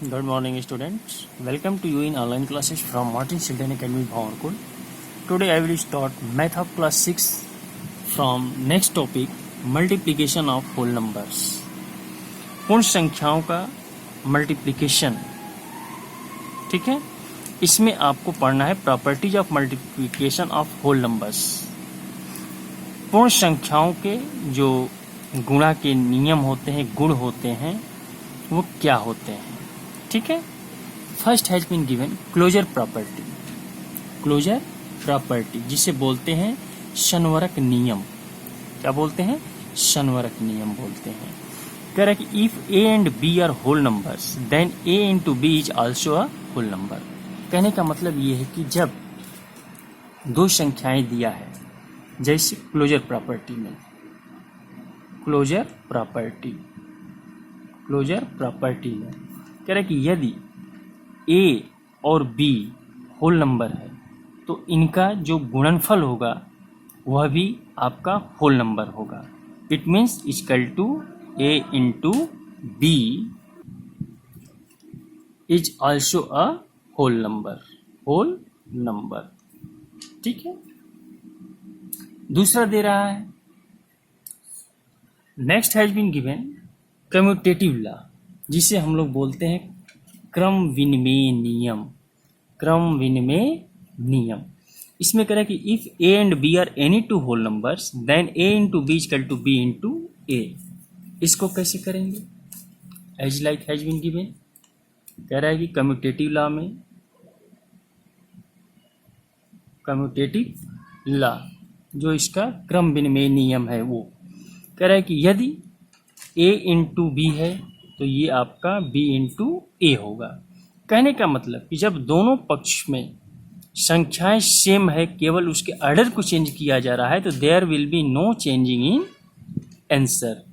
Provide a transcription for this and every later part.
Good morning, students. Welcome to you in online classes from Martin Children Academy, Bhawanpur. Today I will start math of class 6 from next topic multiplication of whole numbers. पूर्ण संख्याओं का multiplication, ठीक है। इसमें आपको पढ़ना है properties of multiplication of whole numbers. पूर्ण संख्याओं के जो गुणा के नियम होते हैं, गुण होते हैं, वो क्या होते हैं, ठीक है। First has been given closure property. Closure property जिसे बोलते हैं शनवरक नियम। क्या बोलते हैं? शनवरक नियम बोलते हैं। कह रहा है कि if A and B are whole numbers then A into B is also a whole number. कहने का मतलब ये है कि जब दो संख्याएं दिया है, जैसे क्लोजर प्रॉपर्टी में, क्लोजर प्रॉपर्टी में कह रहा है कि यदि ए और बी होल नंबर है तो इनका जो गुणनफल होगा वह भी आपका होल नंबर होगा। It means equal to A into B is also a whole number, ठीक है। दूसरा दे रहा है, next has been given commutative law, जिसे हम लोग बोलते हैं क्रम विनिमय नियम। इसमें कह रहा है कि if A and B are any two whole numbers then A into B equal to B into A. इसको कैसे करेंगे? As like has been given, कह रहा है कि कम्यूटेटिव लॉ जो इसका क्रम विनिमय नियम है, वो कह रहा है कि यदि ए इंटू बी है तो ये आपका बी इंटू ए होगा। कहने का मतलब कि जब दोनों पक्ष में संख्याएं सेम है, केवल उसके ऑर्डर को चेंज किया जा रहा है, तो there will be no changing in answer,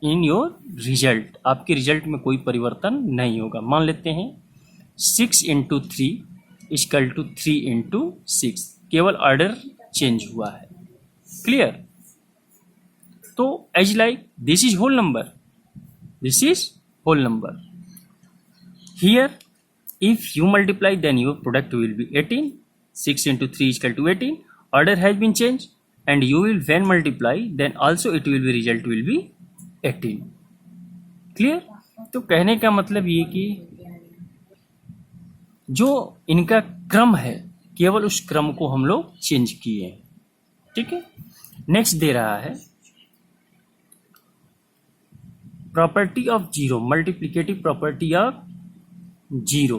in your result. आपके रिजल्ट में कोई परिवर्तन नहीं होगा। मान लेते हैं 6 इंटू 3 इक्वल टू 3 इंटू 6, केवल ऑर्डर चेंज हुआ है। क्लियर? तो as like this is whole number. Here, if you multiply, then your product will be 18. 6 into 3 is equal to 18. Order has been changed, and you will when multiply, then also it will be result will be 18. Clear? तो कहने का मतलब ये कि जो इनका क्रम है, केवल उस क्रम को हम लोग चेंज किए हैं, ठीक है। नेक्स्ट दे रहा है property of zero, multiplicative property of zero.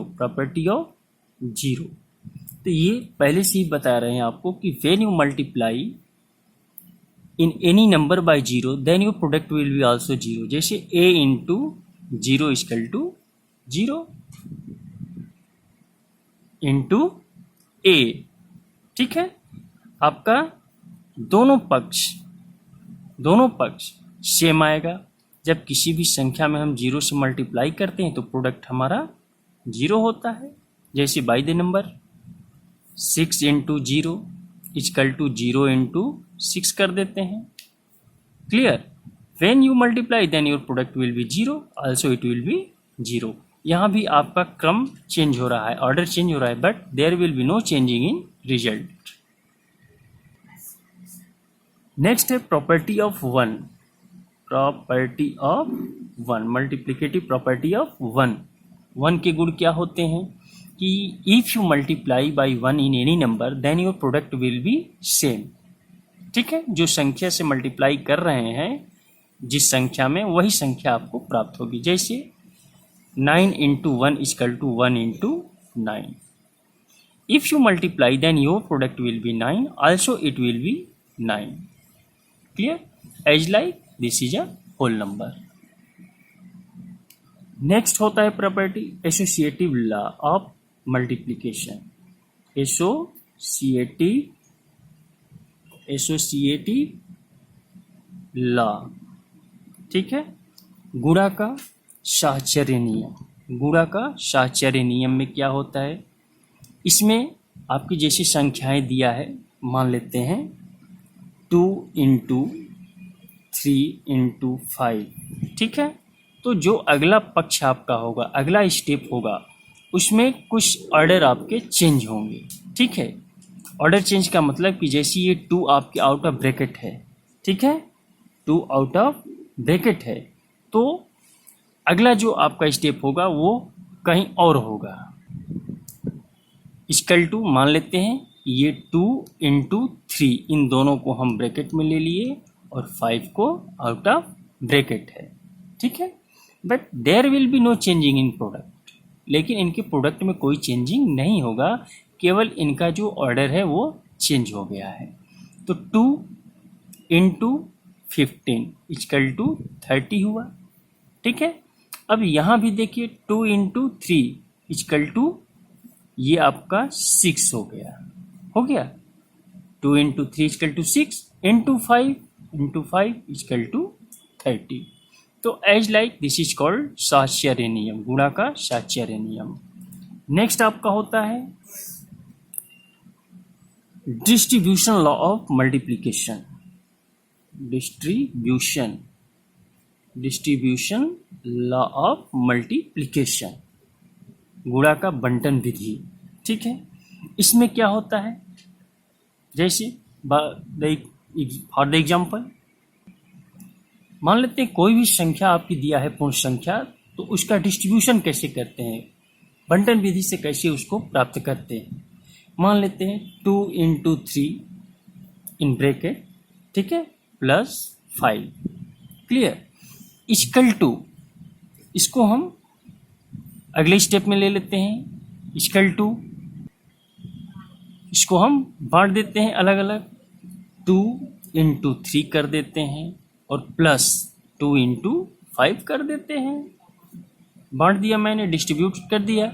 तो ये पहले से ही बता रहे हैं आपको कि when you multiply in any number by zero then your product will be also zero. जैसे A into zero equal to zero into A, ठीक है। आपका दोनों पक्ष सेम आएगा। जब किसी भी संख्या में हम जीरो से मल्टीप्लाई करते हैं तो प्रोडक्ट हमारा जीरो होता है। जैसे by the number 6 into zero equal to 0 into 6 कर देते हैं। Clear? When you multiply then your product will be zero, also it will be zero. यहाँ भी आपका क्रम चेंज हो रहा है, ऑर्डर चेंज हो रहा है, but there will be no changing in result. Next है property of one, multiplicative property of one के गुण क्या होते हैं कि if you multiply by 1 in any number then your product will be same, ठीक है। जो संख्या से मल्टीप्लाई कर रहे हैं जिस संख्या में, वही संख्या आपको प्राप्त होगी। जैसे 9 into 1 equal to 1 into 9। If you multiply then your product will be 9, also it will be 9। Clear? As like this is a whole number. Next होता है property associative law of multiplication. Associative law, ठीक है। गुणा का साहचर्य नियम में क्या होता है? इसमें आपकी जैसी संख्याएं दिया है, मान लेते हैं 2 इंटू 3 इंटू 5, ठीक है। तो जो अगला पक्ष आपका होगा, अगला स्टेप होगा, उसमें कुछ ऑर्डर आपके चेंज होंगे। ठीक है, ऑर्डर चेंज का मतलब कि जैसे ये 2 आपके आउट ऑफ ब्रैकेट है, ठीक है, 2 आउट ऑफ ब्रैकेट है, तो अगला जो आपका स्टेप होगा वो कहीं और होगा। इक्वल टू मान लेते हैं ये 2 इंटू 3, इन दोनों को हम ब्रैकेट में ले लिए और 5 को आउट ऑफ ब्रैकेट है। ठीक है, but there will be no changing in product, लेकिन इनके प्रोडक्ट में कोई चेंजिंग नहीं होगा, केवल इनका जो ऑर्डर है वो चेंज हो गया है। तो 2 इंटू 15 इक्वल टू 30 हुआ। ठीक है, अब यहाँ भी देखिए 2 इंटू 3 इक्वल टू ये आपका 6 हो गया 2 into 3 equal to 6 into 5 equal to 30। तो as like this is called साहचर्य नियम, गुणा का साहचर्य नियम। नेक्स्ट आपका होता है distribution law of multiplication. Distribution law of multiplication, गुणा का बंटन विधि। ठीक है, इसमें क्या होता है, जैसे फॉर द एग्जाम्पल मान लेते हैं कोई भी संख्या आपकी दिया है पूर्ण संख्या, तो उसका डिस्ट्रीब्यूशन कैसे करते हैं, बंटन विधि से कैसे उसको प्राप्त करते हैं। मान लेते हैं 2 इंटू 3 इन ब्रैकेट, ठीक है, प्लस 5, क्लियर, इक्वल टू, इसको हम अगले स्टेप में ले लेते हैं, इक्वल टू, इसको हम बांट देते हैं अलग अलग, 2 इंटू 3 कर देते हैं और प्लस 2 इंटू 5 कर देते हैं। बांट दिया मैंने, डिस्ट्रीब्यूट कर दिया।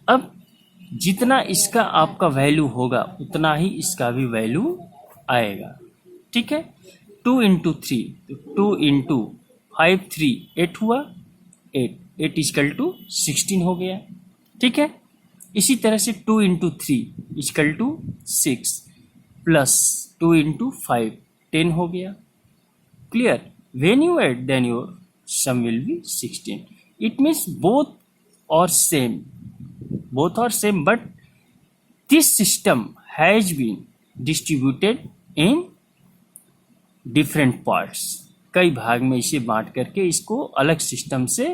अब जितना इसका आपका वैल्यू होगा उतना ही इसका भी वैल्यू आएगा। ठीक है, 2 इंटू 3, तो 2 इंटू 5 3 8 हुआ, 8 इक्वल टू 16 हो गया। ठीक है, इसी तरह से 2 into 3 equal to 6 plus 2 into 5 10 हो गया। Clear, when you add then your sum will be 16. It means both are same but this system has been distributed in different parts. कई भाग में इसे बांट करके इसको अलग सिस्टम से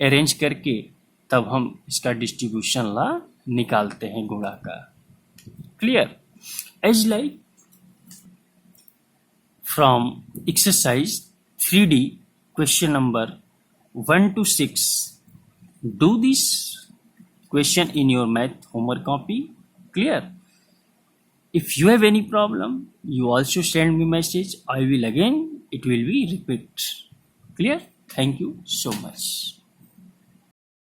अरेंज करके तब हम इसका डिस्ट्रीब्यूशन ला निकालते हैं गुणा का। Clear, as like from exercise 3D question number 1 to 6. Do this question in your math homework copy. Clear? If you have any problem, you also send me message. I will again, it will be repeat. Clear? Thank you so much.